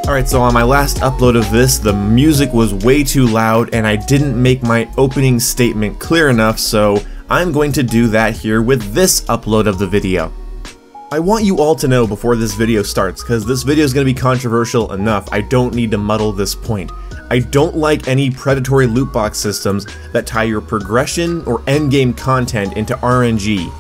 Alright, so on my last upload of this, the music was way too loud and I didn't make my opening statement clear enough, so I'm going to do that here with this upload of the video. I want you all to know before this video starts, because this video is going to be controversial enough, I don't need to muddle this point. I don't like any predatory loot box systems that tie your progression or endgame content into RNG.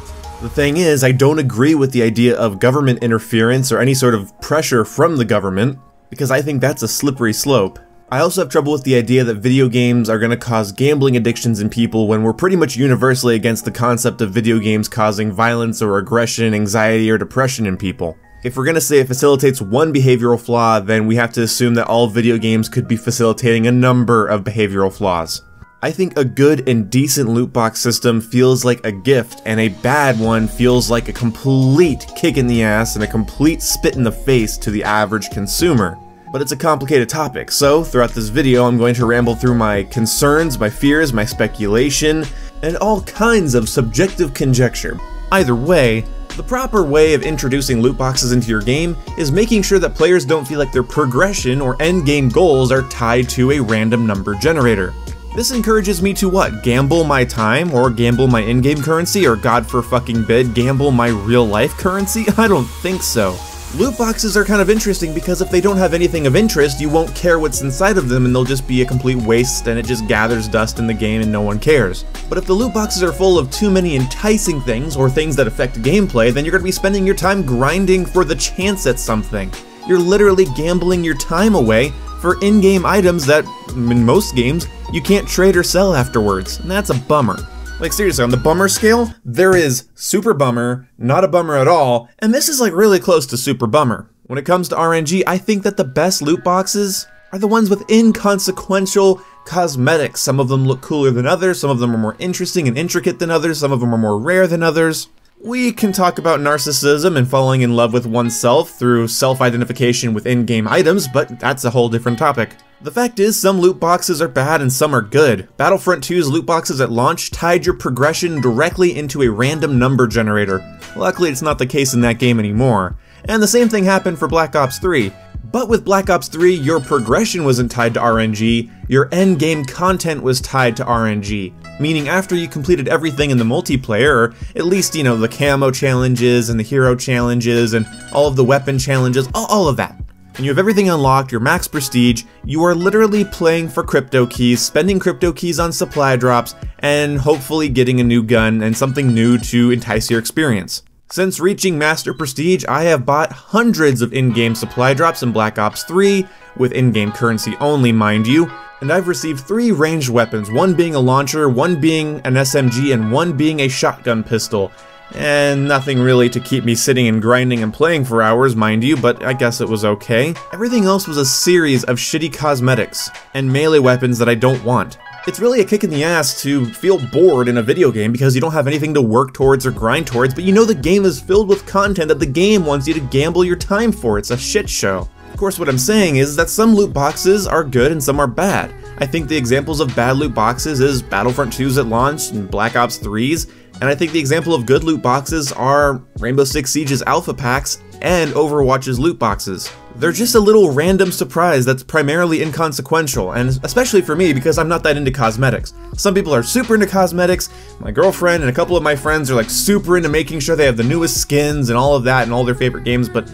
The thing is, I don't agree with the idea of government interference or any sort of pressure from the government, because I think that's a slippery slope. I also have trouble with the idea that video games are going to cause gambling addictions in people when we're pretty much universally against the concept of video games causing violence or aggression, anxiety, or depression in people. If we're going to say it facilitates one behavioral flaw, then we have to assume that all video games could be facilitating a number of behavioral flaws. I think a good and decent loot box system feels like a gift, and a bad one feels like a complete kick in the ass and a complete spit in the face to the average consumer. But it's a complicated topic, so throughout this video I'm going to ramble through my concerns, my fears, my speculation, and all kinds of subjective conjecture. Either way, the proper way of introducing loot boxes into your game is making sure that players don't feel like their progression or endgame goals are tied to a random number generator. This encourages me to what? Gamble my time, or gamble my in-game currency, or god for fucking bid, gamble my real-life currency? I don't think so. Loot boxes are kind of interesting because if they don't have anything of interest, you won't care what's inside of them and they'll just be a complete waste and it just gathers dust in the game and no one cares. But if the loot boxes are full of too many enticing things or things that affect gameplay, then you're going to be spending your time grinding for the chance at something. You're literally gambling your time away for in-game items that, in most games, you can't trade or sell afterwards, and that's a bummer. Like seriously, on the bummer scale, there is super bummer, not a bummer at all, and this is like really close to super bummer. When it comes to RNG, I think that the best loot boxes are the ones with inconsequential cosmetics. Some of them look cooler than others, some of them are more interesting and intricate than others, some of them are more rare than others. We can talk about narcissism and falling in love with oneself through self-identification with in-game items, but that's a whole different topic. The fact is, some loot boxes are bad and some are good. Battlefront 2's loot boxes at launch tied your progression directly into a random number generator. Luckily, it's not the case in that game anymore. And the same thing happened for Black Ops 3. But with Black Ops 3, your progression wasn't tied to RNG, your endgame content was tied to RNG. Meaning after you completed everything in the multiplayer, or at least, you know, the camo challenges and the hero challenges and all of the weapon challenges, all of that. And you have everything unlocked, your max prestige, you are literally playing for crypto keys, spending crypto keys on supply drops, and hopefully getting a new gun and something new to entice your experience. Since reaching Master Prestige, I have bought hundreds of in-game supply drops in Black Ops 3, with in-game currency only, mind you, and I've received 3 ranged weapons, one being a launcher, one being an SMG, and one being a shotgun pistol. And nothing really to keep me sitting and grinding and playing for hours, mind you, but I guess it was okay. Everything else was a series of shitty cosmetics, and melee weapons that I don't want. It's really a kick in the ass to feel bored in a video game because you don't have anything to work towards or grind towards, but you know the game is filled with content that the game wants you to gamble your time for. It's a shit show. Of course, what I'm saying is that some loot boxes are good and some are bad. I think the examples of bad loot boxes is Battlefront 2's at launch and Black Ops 3's, and I think the example of good loot boxes are Rainbow Six Siege's alpha packs and Overwatch's loot boxes. They're just a little random surprise that's primarily inconsequential, and especially for me because I'm not that into cosmetics. Some people are super into cosmetics, my girlfriend and a couple of my friends are like super into making sure they have the newest skins and all of that in all their favorite games, but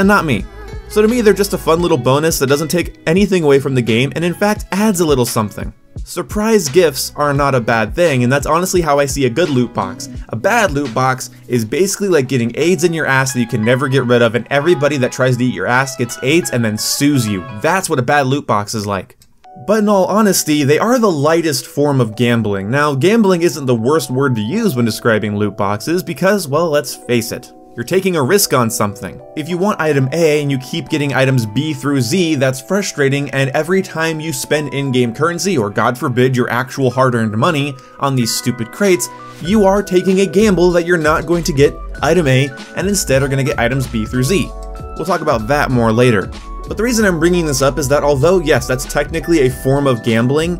not me. So to me, they're just a fun little bonus that doesn't take anything away from the game and in fact adds a little something. Surprise gifts are not a bad thing, and that's honestly how I see a good loot box. A bad loot box is basically like getting AIDS in your ass that you can never get rid of, and everybody that tries to eat your ass gets AIDS and then sues you. That's what a bad loot box is like. But in all honesty, they are the lightest form of gambling. Now, gambling isn't the worst word to use when describing loot boxes because, well, let's face it. You're taking a risk on something. If you want item A and you keep getting items B through Z, that's frustrating, and every time you spend in-game currency, or god forbid your actual hard-earned money, on these stupid crates, you are taking a gamble that you're not going to get item A and instead are going to get items B through Z. We'll talk about that more later. But the reason I'm bringing this up is that although, yes, that's technically a form of gambling,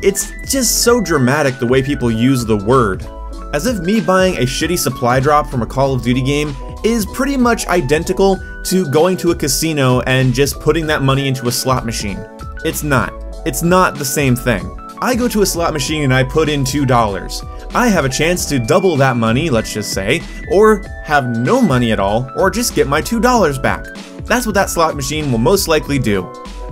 it's just so dramatic the way people use the word. As if me buying a shitty supply drop from a Call of Duty game is pretty much identical to going to a casino and just putting that money into a slot machine. It's not. It's not the same thing. I go to a slot machine and I put in $2. I have a chance to double that money, let's just say, or have no money at all, or just get my $2 back. That's what that slot machine will most likely do.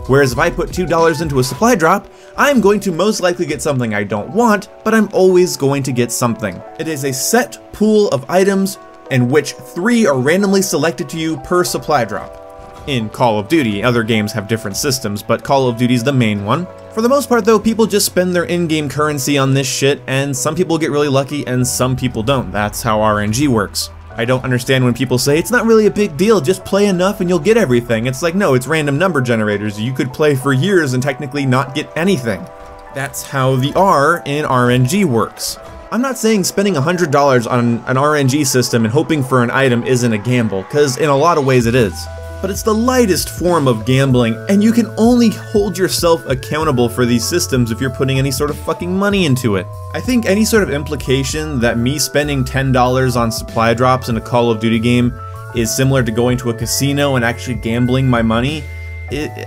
Whereas if I put $2 into a supply drop, I'm going to most likely get something I don't want, but I'm always going to get something. It is a set pool of items in which 3 are randomly selected to you per supply drop. In Call of Duty, other games have different systems, but Call of Duty is the main one. For the most part though, people just spend their in-game currency on this shit, and some people get really lucky and some people don't. That's how RNG works. I don't understand when people say, it's not really a big deal, just play enough and you'll get everything. It's like, no, it's random number generators. You could play for years and technically not get anything. That's how the R in RNG works. I'm not saying spending $100 on an RNG system and hoping for an item isn't a gamble, because in a lot of ways it is. But it's the lightest form of gambling, and you can only hold yourself accountable for these systems if you're putting any sort of fucking money into it. I think any sort of implication that me spending $10 on supply drops in a Call of Duty game is similar to going to a casino and actually gambling my money,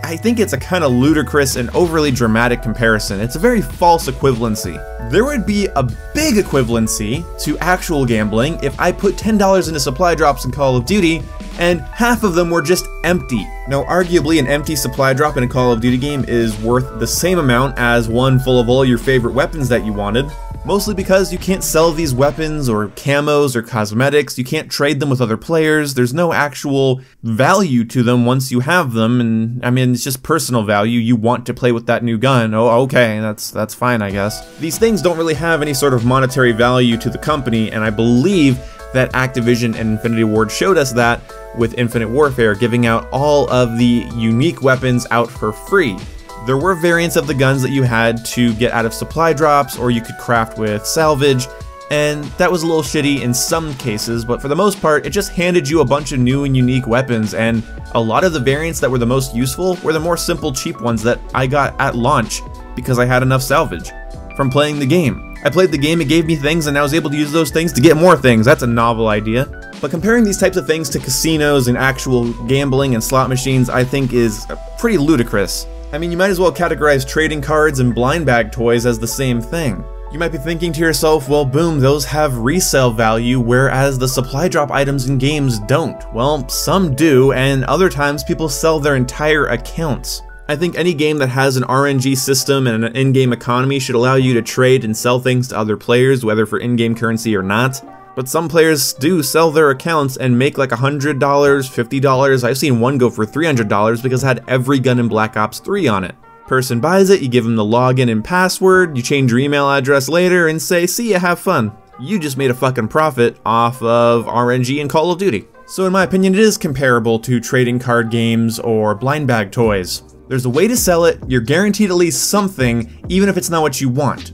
I think it's a kind of ludicrous and overly dramatic comparison. It's a very false equivalency. There would be a big equivalency to actual gambling if I put $10 into supply drops in Call of Duty and half of them were just empty. Now, arguably an empty supply drop in a Call of Duty game is worth the same amount as one full of all your favorite weapons that you wanted, mostly because you can't sell these weapons or camos or cosmetics, you can't trade them with other players, there's no actual value to them once you have them, and I mean, it's just personal value. You want to play with that new gun, oh okay, that's fine I guess. These things don't really have any sort of monetary value to the company, and I believe that Activision and Infinity Ward showed us that with Infinite Warfare, giving out all of the unique weapons out for free. There were variants of the guns that you had to get out of supply drops, or you could craft with salvage, and that was a little shitty in some cases, but for the most part, it just handed you a bunch of new and unique weapons, and a lot of the variants that were the most useful were the more simple, cheap ones that I got at launch because I had enough salvage from playing the game. I played the game, it gave me things, and I was able to use those things to get more things. That's a novel idea. But comparing these types of things to casinos and actual gambling and slot machines, I think is pretty ludicrous. I mean, you might as well categorize trading cards and blind bag toys as the same thing. You might be thinking to yourself, well boom, those have resale value, whereas the supply drop items in games don't. Well, some do, and other times people sell their entire accounts. I think any game that has an RNG system and an in-game economy should allow you to trade and sell things to other players, whether for in-game currency or not. But some players do sell their accounts and make like $100, $50. I've seen one go for $300 because it had every gun in Black Ops 3 on it. Person buys it, you give them the login and password, you change your email address later and say, see ya, have fun. You just made a fucking profit off of RNG and Call of Duty. So in my opinion, it is comparable to trading card games or blind bag toys. There's a way to sell it, you're guaranteed at least something, even if it's not what you want.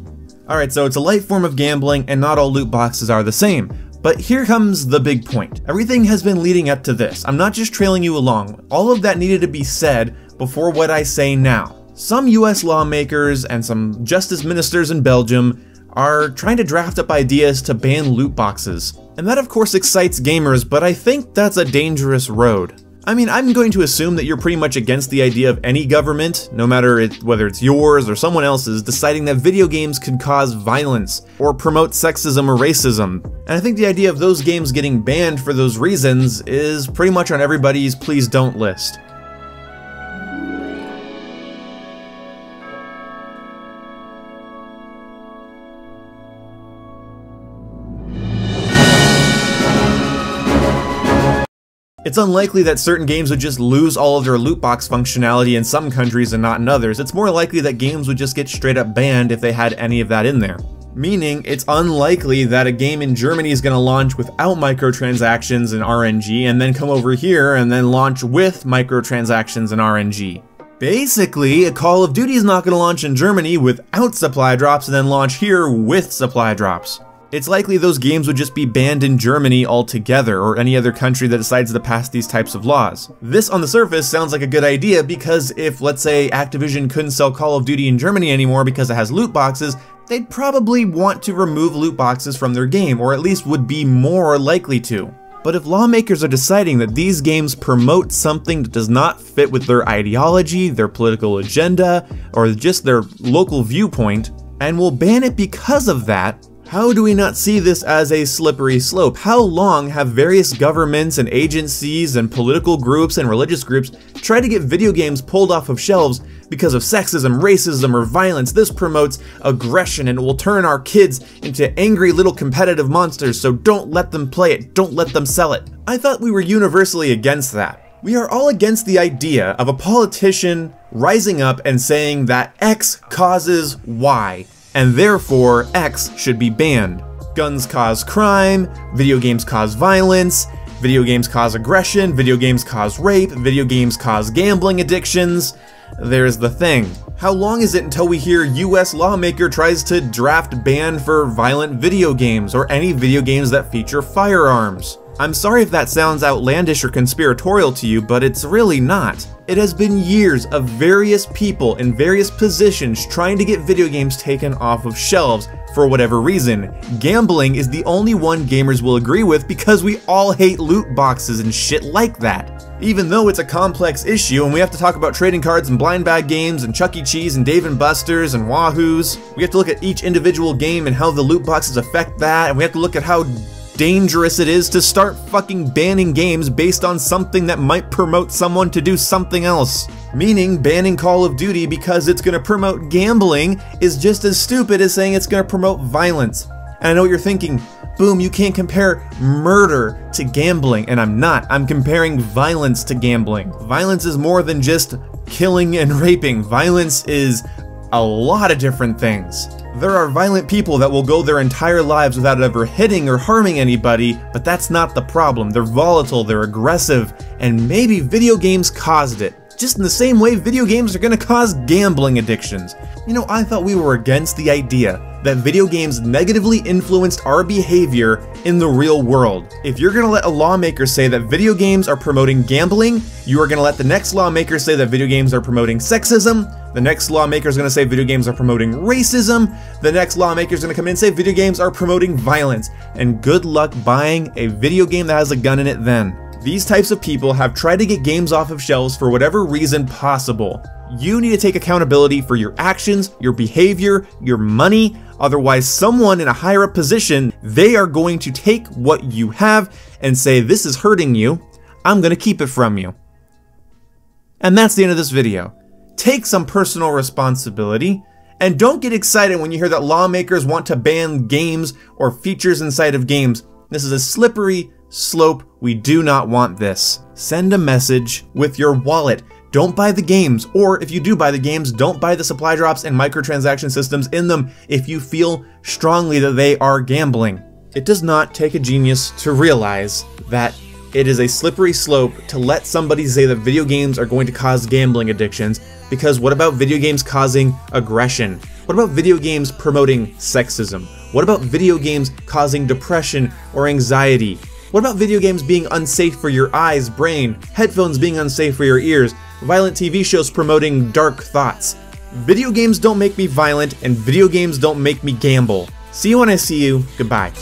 Alright, so it's a light form of gambling, and not all loot boxes are the same. But here comes the big point. Everything has been leading up to this. I'm not just trailing you along. All of that needed to be said before what I say now. Some US lawmakers and some justice ministers in Belgium are trying to draft up ideas to ban loot boxes. And that of course excites gamers, but I think that's a dangerous road. I mean, I'm going to assume that you're pretty much against the idea of any government, no matter whether it's yours or someone else's, deciding that video games could cause violence or promote sexism or racism. And I think the idea of those games getting banned for those reasons is pretty much on everybody's please don't list. It's unlikely that certain games would just lose all of their loot box functionality in some countries and not in others. It's more likely that games would just get straight up banned if they had any of that in there. Meaning, it's unlikely that a game in Germany is going to launch without microtransactions and RNG and then come over here and then launch with microtransactions and RNG. Basically, a Call of Duty is not going to launch in Germany without supply drops and then launch here with supply drops. It's likely those games would just be banned in Germany altogether, or any other country that decides to pass these types of laws. This on the surface sounds like a good idea because if, let's say, Activision couldn't sell Call of Duty in Germany anymore because it has loot boxes, they'd probably want to remove loot boxes from their game, or at least would be more likely to. But if lawmakers are deciding that these games promote something that does not fit with their ideology, their political agenda, or just their local viewpoint, and will ban it because of that, how do we not see this as a slippery slope? How long have various governments and agencies and political groups and religious groups tried to get video games pulled off of shelves because of sexism, racism, or violence? This promotes aggression and will turn our kids into angry little competitive monsters, so don't let them play it, don't let them sell it. I thought we were universally against that. We are all against the idea of a politician rising up and saying that X causes Y, and therefore X should be banned. Guns cause crime, video games cause violence, video games cause aggression, video games cause rape, video games cause gambling addictions. There's the thing. How long is it until we hear US lawmaker tries to draft ban for violent video games or any video games that feature firearms? I'm sorry if that sounds outlandish or conspiratorial to you, but it's really not. It has been years of various people in various positions trying to get video games taken off of shelves for whatever reason. Gambling is the only one gamers will agree with because we all hate loot boxes and shit like that. Even though it's a complex issue and we have to talk about trading cards and blind bag games and Chuck E. Cheese and Dave & Buster's and Wahoos, we have to look at each individual game and how the loot boxes affect that, and we have to look at how dangerous it is to start fucking banning games based on something that might promote someone to do something else. Meaning banning Call of Duty because it's gonna promote gambling is just as stupid as saying it's gonna promote violence. And I know what you're thinking, boom, you can't compare murder to gambling, and I'm not. I'm comparing violence to gambling. Violence is more than just killing and raping. Violence is a lot of different things. There are violent people that will go their entire lives without ever hitting or harming anybody, but that's not the problem. They're volatile, they're aggressive, and maybe video games caused it. Just in the same way video games are gonna cause gambling addictions. You know, I thought we were against the idea that video games negatively influenced our behavior in the real world. If you're gonna let a lawmaker say that video games are promoting gambling, you are gonna let the next lawmaker say that video games are promoting sexism, the next lawmaker is gonna say video games are promoting racism, the next lawmaker is gonna come in and say video games are promoting violence, and good luck buying a video game that has a gun in it then. These types of people have tried to get games off of shelves for whatever reason possible. You need to take accountability for your actions, your behavior, your money. Otherwise, someone in a higher up position, they are going to take what you have and say, this is hurting you, I'm going to keep it from you. And that's the end of this video. Take some personal responsibility, and don't get excited when you hear that lawmakers want to ban games or features inside of games. This is a slippery slope. We do not want this. Send a message with your wallet. Don't buy the games, or if you do buy the games, don't buy the supply drops and microtransaction systems in them if you feel strongly that they are gambling. It does not take a genius to realize that it is a slippery slope to let somebody say that video games are going to cause gambling addictions, because what about video games causing aggression? What about video games promoting sexism? What about video games causing depression or anxiety? What about video games being unsafe for your eyes, brain, headphones being unsafe for your ears, violent TV shows promoting dark thoughts? Video games don't make me violent, and video games don't make me gamble. See you when I see you. Goodbye.